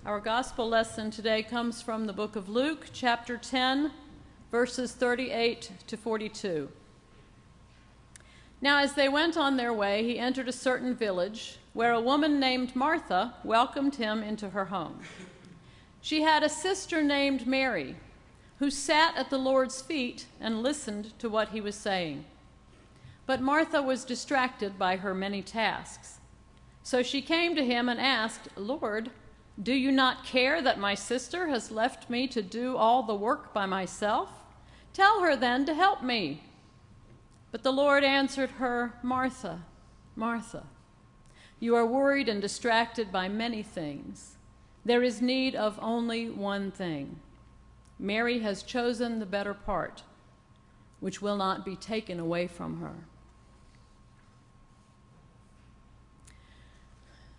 Our gospel lesson today comes from the book of Luke, chapter 10, verses 38 to 42. Now, as they went on their way, he entered a certain village where a woman named Martha welcomed him into her home. She had a sister named Mary, who sat at the Lord's feet and listened to what he was saying. But Martha was distracted by her many tasks. So she came to him and asked, "Lord, do you not care that my sister has left me to do all the work by myself? Tell her then to help me." But the Lord answered her, "Martha, Martha, you are worried and distracted by many things. There is need of only one thing. Mary has chosen the better part, which will not be taken away from her."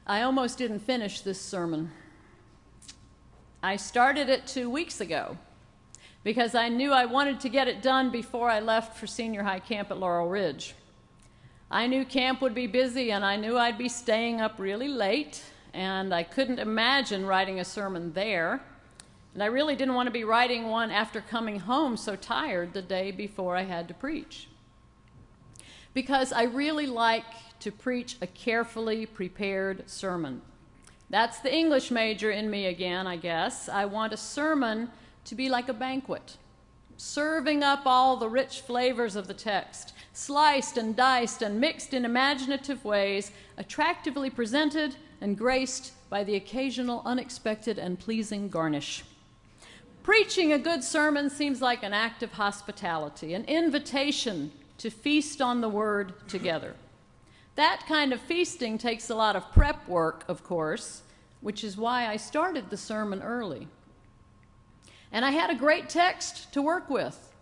I almost didn't finish this sermon. I started it 2 weeks ago because I knew I wanted to get it done before I left for senior high camp at Laurel Ridge. I knew camp would be busy, and I knew I'd be staying up really late, and I couldn't imagine writing a sermon there. And I really didn't want to be writing one after coming home so tired the day before I had to preach. Because I really like to preach a carefully prepared sermon. That's the English major in me again, I guess. I want a sermon to be like a banquet, serving up all the rich flavors of the text, sliced and diced and mixed in imaginative ways, attractively presented and graced by the occasional unexpected and pleasing garnish. Preaching a good sermon seems like an act of hospitality, an invitation to feast on the word together. That kind of feasting takes a lot of prep work, of course, which is why I started the sermon early. And I had a great text to work with.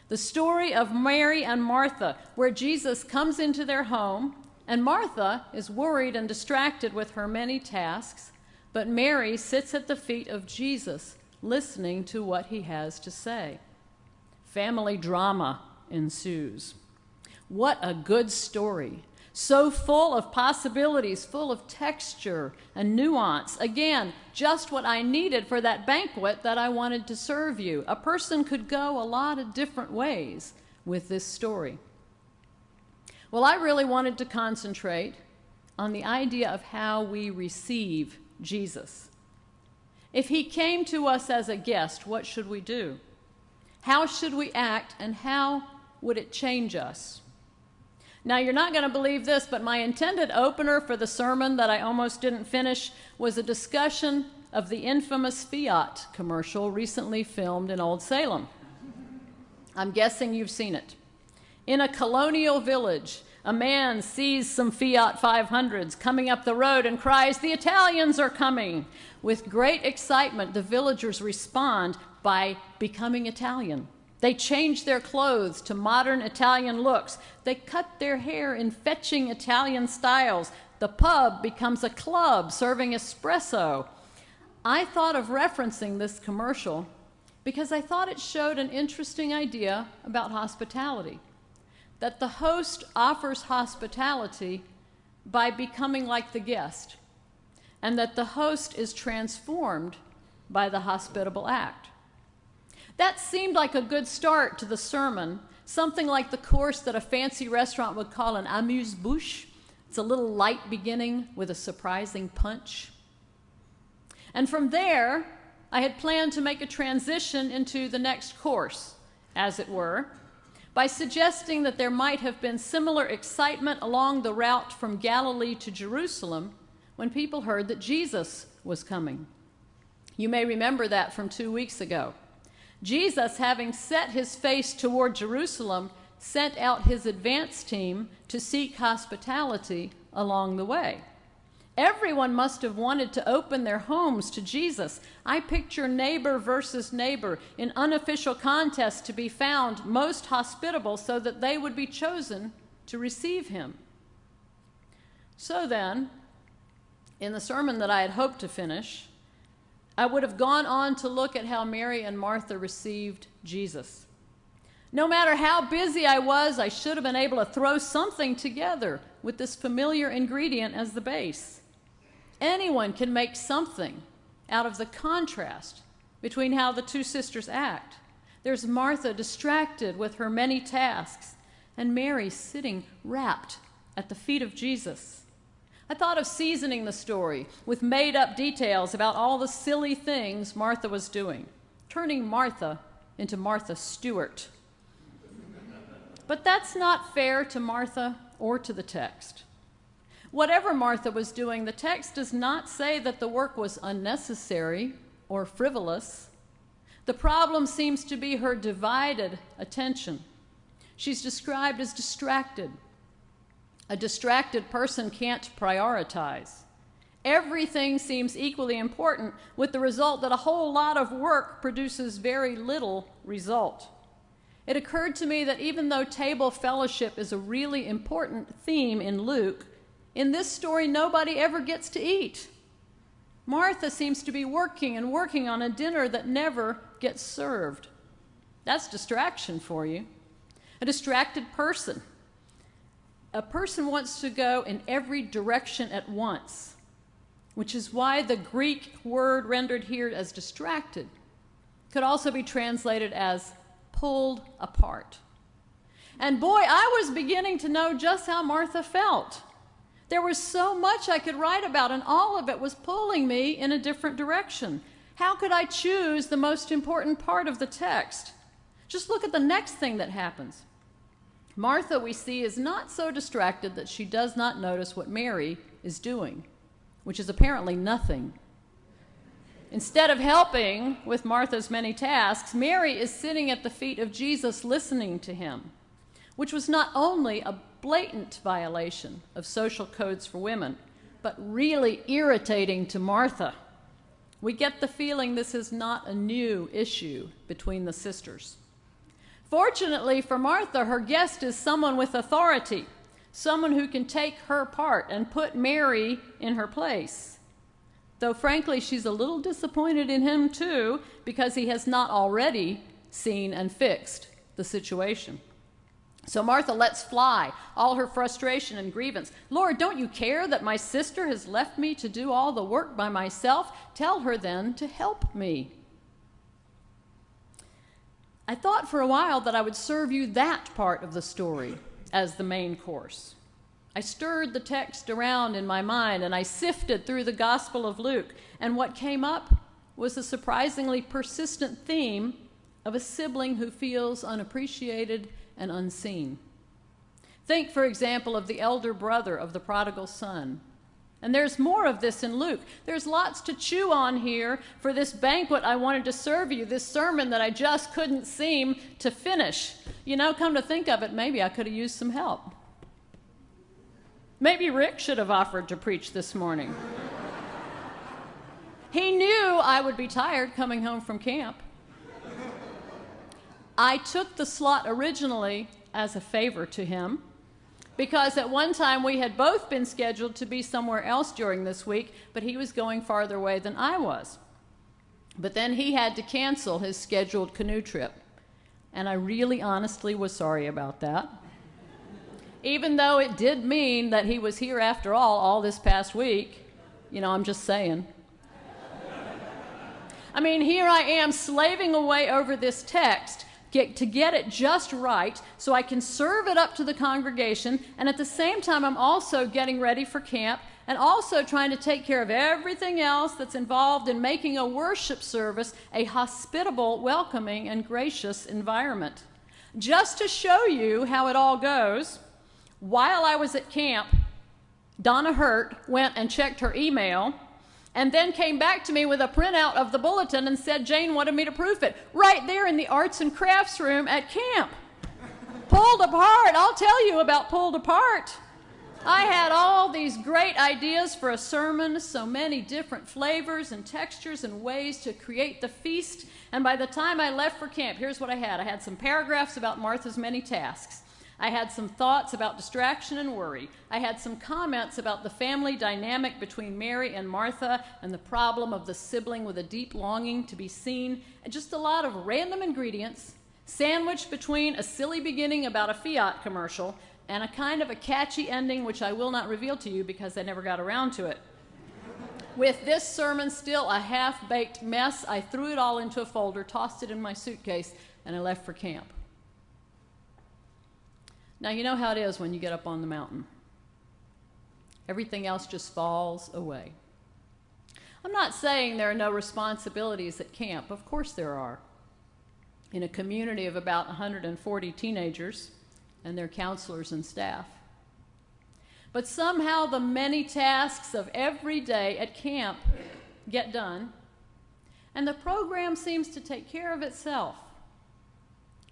The story of Mary and Martha, where Jesus comes into their home, and Martha is worried and distracted with her many tasks, but Mary sits at the feet of Jesus, listening to what he has to say. Family drama ensues. What a good story. So full of possibilities, full of texture and nuance. Again, just what I needed for that banquet that I wanted to serve you. A person could go a lot of different ways with this story. Well, I really wanted to concentrate on the idea of how we receive Jesus. If he came to us as a guest, what should we do? How should we act, and how would it change us? Now, you're not going to believe this, but my intended opener for the sermon that I almost didn't finish was a discussion of the infamous Fiat commercial recently filmed in Old Salem. I'm guessing you've seen it. In a colonial village, a man sees some Fiat 500s coming up the road and cries, "The Italians are coming!" With great excitement, the villagers respond by becoming Italian. They change their clothes to modern Italian looks. They cut their hair in fetching Italian styles. The pub becomes a club serving espresso. I thought of referencing this commercial because I thought it showed an interesting idea about hospitality, that the host offers hospitality by becoming like the guest, and that the host is transformed by the hospitable act. That seemed like a good start to the sermon, something like the course that a fancy restaurant would call an amuse-bouche. It's a little light beginning with a surprising punch. And from there, I had planned to make a transition into the next course, as it were, by suggesting that there might have been similar excitement along the route from Galilee to Jerusalem when people heard that Jesus was coming. You may remember that from 2 weeks ago. Jesus, having set his face toward Jerusalem, sent out his advance team to seek hospitality along the way. Everyone must have wanted to open their homes to Jesus. I picture neighbor versus neighbor in unofficial contest to be found most hospitable so that they would be chosen to receive him. So then, in the sermon that I had hoped to finish, I would have gone on to look at how Mary and Martha received Jesus. No matter how busy I was, I should have been able to throw something together with this familiar ingredient as the base. Anyone can make something out of the contrast between how the two sisters act. There's Martha distracted with her many tasks, and Mary sitting rapt at the feet of Jesus. I thought of seasoning the story with made-up details about all the silly things Martha was doing, turning Martha into Martha Stewart. But that's not fair to Martha or to the text. Whatever Martha was doing, the text does not say that the work was unnecessary or frivolous. The problem seems to be her divided attention. She's described as distracted. A distracted person can't prioritize. Everything seems equally important, with the result that a whole lot of work produces very little result. It occurred to me that even though table fellowship is a really important theme in Luke, in this story nobody ever gets to eat. Martha seems to be working and working on a dinner that never gets served. That's distraction for you. A distracted person. A person wants to go in every direction at once, which is why the Greek word rendered here as distracted could also be translated as pulled apart. And boy, I was beginning to know just how Martha felt. There was so much I could write about, and all of it was pulling me in a different direction. How could I choose the most important part of the text? Just look at the next thing that happens. Martha, we see, is not so distracted that she does not notice what Mary is doing, which is apparently nothing. Instead of helping with Martha's many tasks, Mary is sitting at the feet of Jesus listening to him, which was not only a blatant violation of social codes for women, but really irritating to Martha. We get the feeling this is not a new issue between the sisters. Fortunately for Martha, her guest is someone with authority, someone who can take her part and put Mary in her place. Though frankly, she's a little disappointed in him too, because he has not already seen and fixed the situation. So Martha lets fly all her frustration and grievance. Lord, don't you care that my sister has left me to do all the work by myself? Tell her then to help me. I thought for a while that I would serve you that part of the story as the main course. I stirred the text around in my mind, and I sifted through the Gospel of Luke, and what came up was a surprisingly persistent theme of a sibling who feels unappreciated and unseen. Think, for example, of the elder brother of the prodigal son. And there's more of this in Luke. There's lots to chew on here for this banquet I wanted to serve you, this sermon that I just couldn't seem to finish. You know, come to think of it, maybe I could have used some help. Maybe Rick should have offered to preach this morning. He knew I would be tired coming home from camp. I took the slot originally as a favor to him, because at one time we had both been scheduled to be somewhere else during this week, but he was going farther away than I was. But then he had to cancel his scheduled canoe trip, and I really honestly was sorry about that. Even though it did mean that he was here after all this past week. You know, I'm just saying. I mean, here I am slaving away over this text to get it just right so I can serve it up to the congregation, and at the same time I'm also getting ready for camp and also trying to take care of everything else that's involved in making a worship service a hospitable, welcoming, and gracious environment. Just to show you how it all goes, while I was at camp, Donna Hurt went and checked her email and then came back to me with a printout of the bulletin and said Jane wanted me to proof it right there in the arts and crafts room at camp. Pulled apart. I'll tell you about pulled apart. I had all these great ideas for a sermon, so many different flavors and textures and ways to create the feast, and by the time I left for camp, here's what I had. I had some paragraphs about Martha's many tasks. I had some thoughts about distraction and worry. I had some comments about the family dynamic between Mary and Martha and the problem of the sibling with a deep longing to be seen, and just a lot of random ingredients sandwiched between a silly beginning about a Fiat commercial and a kind of a catchy ending which I will not reveal to you because I never got around to it. With this sermon still a half-baked mess, I threw it all into a folder, tossed it in my suitcase, and I left for camp. Now, you know how it is when you get up on the mountain. Everything else just falls away. I'm not saying there are no responsibilities at camp. Of course there are. In a community of about 140 teenagers and their counselors and staff. But somehow the many tasks of every day at camp get done, and the program seems to take care of itself.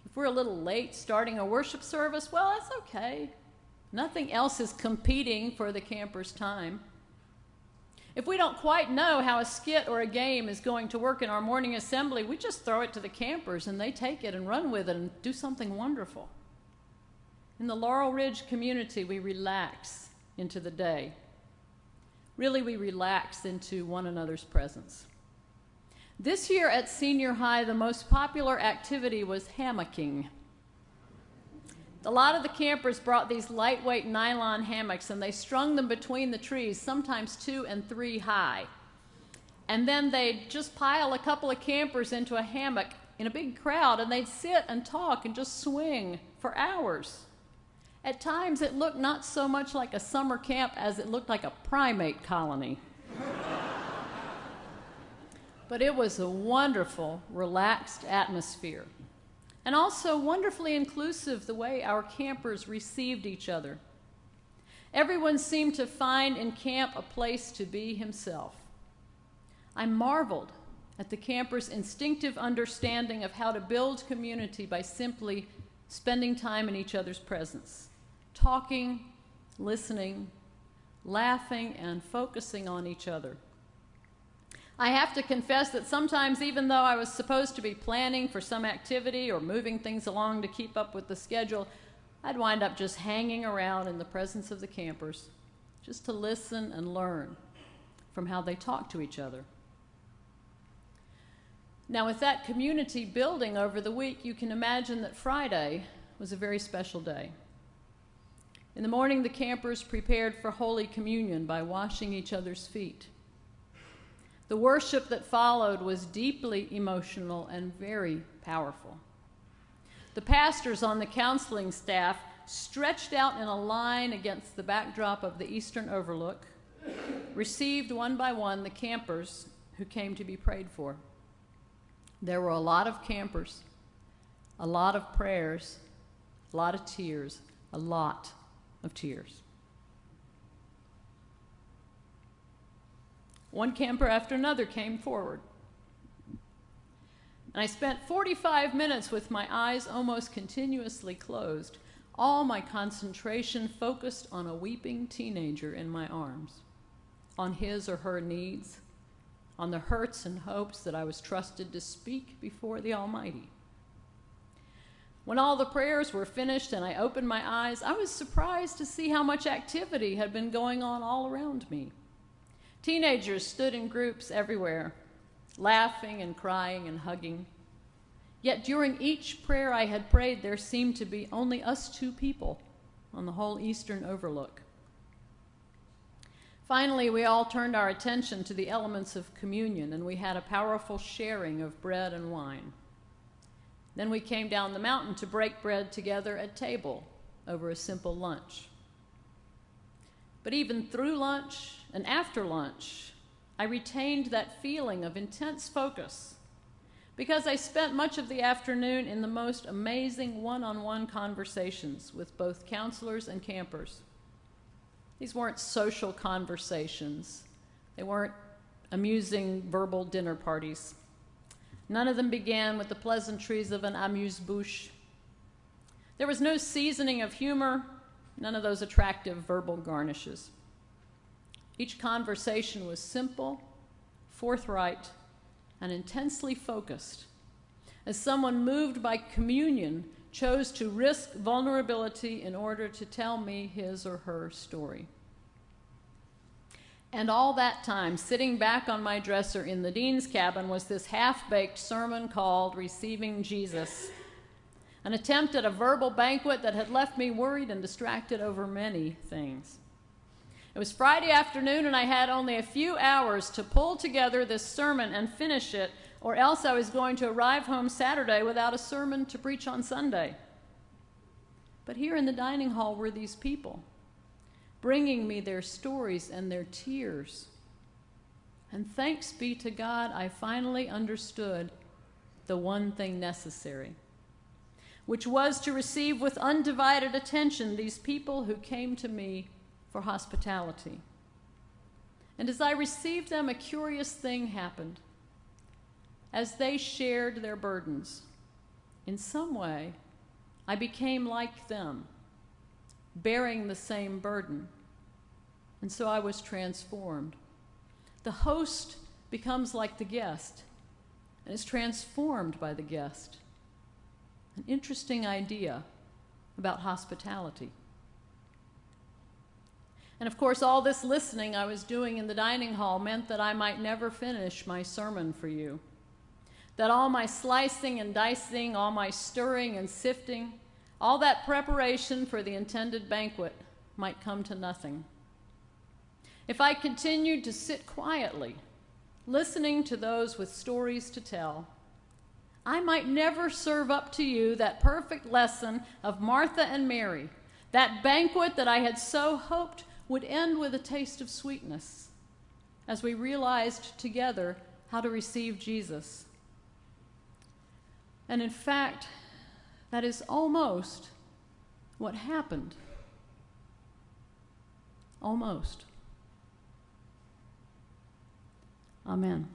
If we're a little late starting a worship service, well, that's okay. Nothing else is competing for the campers' time. If we don't quite know how a skit or a game is going to work in our morning assembly, we just throw it to the campers and they take it and run with it and do something wonderful. In the Laurel Ridge community, we relax into the day. Really, we relax into one another's presence. This year at senior high, the most popular activity was hammocking. A lot of the campers brought these lightweight nylon hammocks and they strung them between the trees, sometimes 2 and 3 high. And then they'd just pile a couple of campers into a hammock in a big crowd and they'd sit and talk and just swing for hours. At times it looked not so much like a summer camp as it looked like a primate colony. But it was a wonderful, relaxed atmosphere. And also wonderfully inclusive the way our campers received each other. Everyone seemed to find in camp a place to be himself. I marveled at the campers' instinctive understanding of how to build community by simply spending time in each other's presence, talking, listening, laughing, and focusing on each other. I have to confess that sometimes, even though I was supposed to be planning for some activity or moving things along to keep up with the schedule, I'd wind up just hanging around in the presence of the campers, just to listen and learn from how they talk to each other. Now, with that community building over the week, you can imagine that Friday was a very special day. In the morning, the campers prepared for Holy Communion by washing each other's feet. The worship that followed was deeply emotional and very powerful. The pastors on the counseling staff stretched out in a line against the backdrop of the eastern overlook, received one by one the campers who came to be prayed for. There were a lot of campers, a lot of prayers, a lot of tears, a lot of tears. One camper after another came forward. And I spent 45 minutes with my eyes almost continuously closed, all my concentration focused on a weeping teenager in my arms, on his or her needs, on the hurts and hopes that I was trusted to speak before the Almighty. When all the prayers were finished and I opened my eyes, I was surprised to see how much activity had been going on all around me. Teenagers stood in groups everywhere, laughing and crying and hugging. Yet during each prayer I had prayed, there seemed to be only us 2 people on the whole eastern overlook. Finally, we all turned our attention to the elements of communion, and we had a powerful sharing of bread and wine. Then we came down the mountain to break bread together at table over a simple lunch. But even through lunch and after lunch, I retained that feeling of intense focus because I spent much of the afternoon in the most amazing one-on-one conversations with both counselors and campers. These weren't social conversations. They weren't amusing verbal dinner parties. None of them began with the pleasantries of an amuse-bouche. There was no seasoning of humor, none of those attractive verbal garnishes. Each conversation was simple, forthright, and intensely focused, as someone moved by communion chose to risk vulnerability in order to tell me his or her story. And all that time, sitting back on my dresser in the dean's cabin, was this half-baked sermon called Receiving Jesus, an attempt at a verbal banquet that had left me worried and distracted over many things. It was Friday afternoon, and I had only a few hours to pull together this sermon and finish it, or else I was going to arrive home Saturday without a sermon to preach on Sunday. But here in the dining hall were these people, bringing me their stories and their tears. And thanks be to God, I finally understood the one thing necessary, which was to receive with undivided attention these people who came to me for hospitality. And as I received them, a curious thing happened. As they shared their burdens, in some way, I became like them, bearing the same burden. And so I was transformed. The host becomes like the guest and is transformed by the guest. An interesting idea about hospitality. And of course, all this listening I was doing in the dining hall meant that I might never finish my sermon for you. That all my slicing and dicing, all my stirring and sifting, all that preparation for the intended banquet might come to nothing. If I continued to sit quietly, listening to those with stories to tell, I might never serve up to you that perfect lesson of Martha and Mary, that banquet that I had so hoped would end with a taste of sweetness, as we realized together how to receive Jesus. And in fact, that is almost what happened. Almost. Amen.